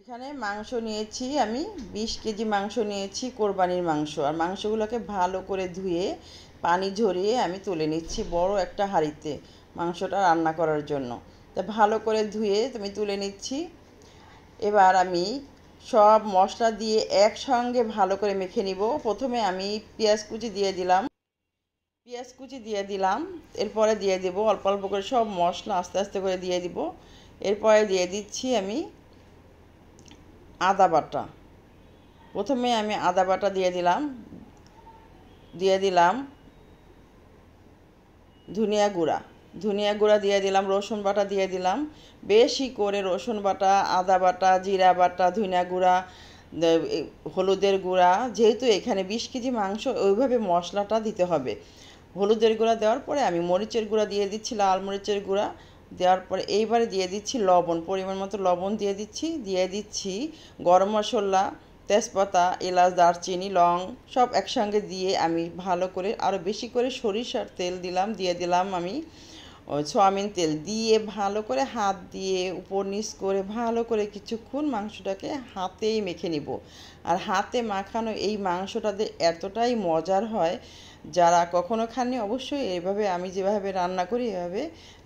এখানে মাংস নিয়েছি আমি 20 কেজি মাংস নিয়েছি, কোরবানির মাংস। আর মাংসগুলোকে ভালো করে ধুয়ে পানি ঝরিয়ে আমি তুলে নিচ্ছি বড় একটা হাঁড়িতে মাংসটা রান্না করার জন্য। তা ভালো করে ধুয়ে আমি তুলে নিচ্ছি। এবার আমি সব মশলা দিয়ে একসঙ্গে ভালো করে মেখে নিব। প্রথমে আমি পেঁয়াজ কুচি দিয়ে দিলাম, এরপরে দিয়ে দেব অল্প অল্প করে সব মশলা আস্তে আস্তে করে দিয়ে দিব। এরপরে দিয়ে দিচ্ছি আমি আদা বাটা। প্রথমে আমি আদা বাটা দিয়ে দিলাম ধনিয়া গুঁড়া দিয়ে দিলাম, রসুন বাটা দিয়ে দিলাম। বেশি করে রসুন বাটা, আদা বাটা, জিরা বাটা, ধনিয়া গুঁড়া, হলুদের গুঁড়া, যেহেতু এখানে 20 কেজি মাংস ওইভাবে মশলাটা দিতে হবে। হলুদের গুঁড়া দেওয়ার পরে আমি মরিচের গুঁড়া দিয়ে দিচ্ছি, লাল মরিচের গুঁড়া দেওয়ার পরে এইবারে দিয়ে দিচ্ছি লবণ, পরিমাণ মতো লবণ দিয়ে দিচ্ছি গরম মশলা, তেজপাতা, এলাচ, দারচিনি, লং সব একসঙ্গে দিয়ে আমি ভালো করে আরও বেশি করে সরিষার তেল দিয়ে দিলাম আমি সয়াবিন তেল দিয়ে ভালো করে হাত দিয়ে উপর নিচ করে ভালো করে কিছুক্ষণ মাংসটাকে হাতেই মেখে নিব। আর হাতে মাখানো এই মাংসটাতে এতটাই মজার হয়, যারা কখনো খাননি অবশ্যই এইভাবে আমি যেভাবে রান্না করি এভাবে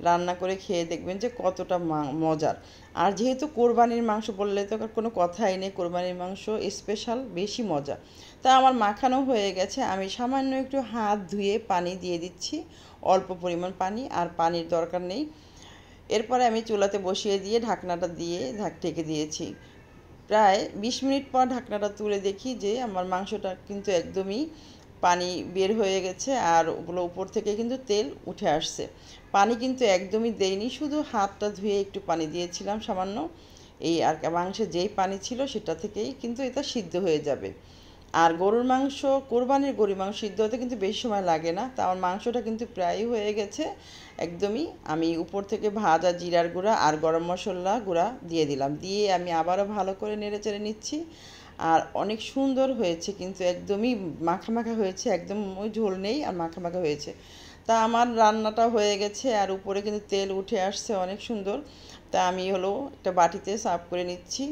রান্না করে খেয়ে দেখবেন যে কতটা মজার। আর যেহেতু কোরবানির মাংস বললে তো কোনো কথাই নেই, কোরবানির মাংস স্পেশাল বেশি মজা। তা আমার মাখানো হয়ে গেছে, আমি সামান্য একটু হাত ধুয়ে পানি দিয়ে দিচ্ছি, অল্প পরিমাণ পানি, আর পানির দরকার নেই। এরপরে আমি চুলাতে বসিয়ে দিয়ে ঢাকনাটা দিয়ে ঢেকে দিয়েছি। প্রায় 20 মিনিট পর ঢাকনাটা তুলে দেখি যে আমার মাংসটা কিন্তু একদমই পানি বের হয়ে গেছে, আর ওগুলো উপর থেকে কিন্তু তেল উঠে আসছে। পানি কিন্তু একদমই দেইনি, শুধু হাতটা ধুয়ে একটু পানি দিয়েছিলাম সামান্য। এই আর মাংসে যেই পানি ছিল সেটা থেকেই কিন্তু এটা সিদ্ধ হয়ে যাবে। আর কোরবানির গরুর মাংস সিদ্ধ হতে কিন্তু বেশি সময় লাগে না। তা আমার মাংসটা কিন্তু প্রায়ই হয়ে গেছে একদমই। আমি উপর থেকে ভাজা জিরার গুঁড়া আর গরম মশলা গুঁড়া দিয়ে দিলাম, দিয়ে আমি আবারও ভালো করে নেড়েচেড়ে নিচ্ছি। আর অনেক সুন্দর হয়েছে, কিন্তু একদমই মাখা মাখা হয়েছে, একদম ওই ঝোল নেই, আর মাখা মাখা হয়েছে। তা আমার রান্নাটা হয়ে গেছে, আর উপরে কিন্তু তেল উঠে আসছে অনেক সুন্দর। তা আমি একটা বাটিতে সার্ভ করে নিচ্ছি,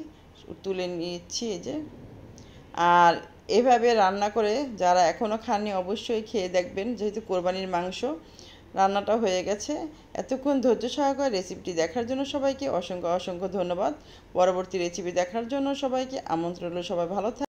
তুলে নিচ্ছি এই যে। আর এভাবে রান্না করে যারা এখনও খাননি অবশ্যই খেয়ে দেখবেন, যেহেতু কোরবানির মাংস। রান্নাটা হয়ে গেছে। এতক্ষণ ধৈর্য সহকারে রেসিপিটি দেখার জন্য সবাইকে অসংখ্য অসংখ্য ধন্যবাদ। পরবর্তী রেসিপি দেখার জন্য সবাইকে আমন্ত্রণ রইল। সবাই ভালো থাকবেন।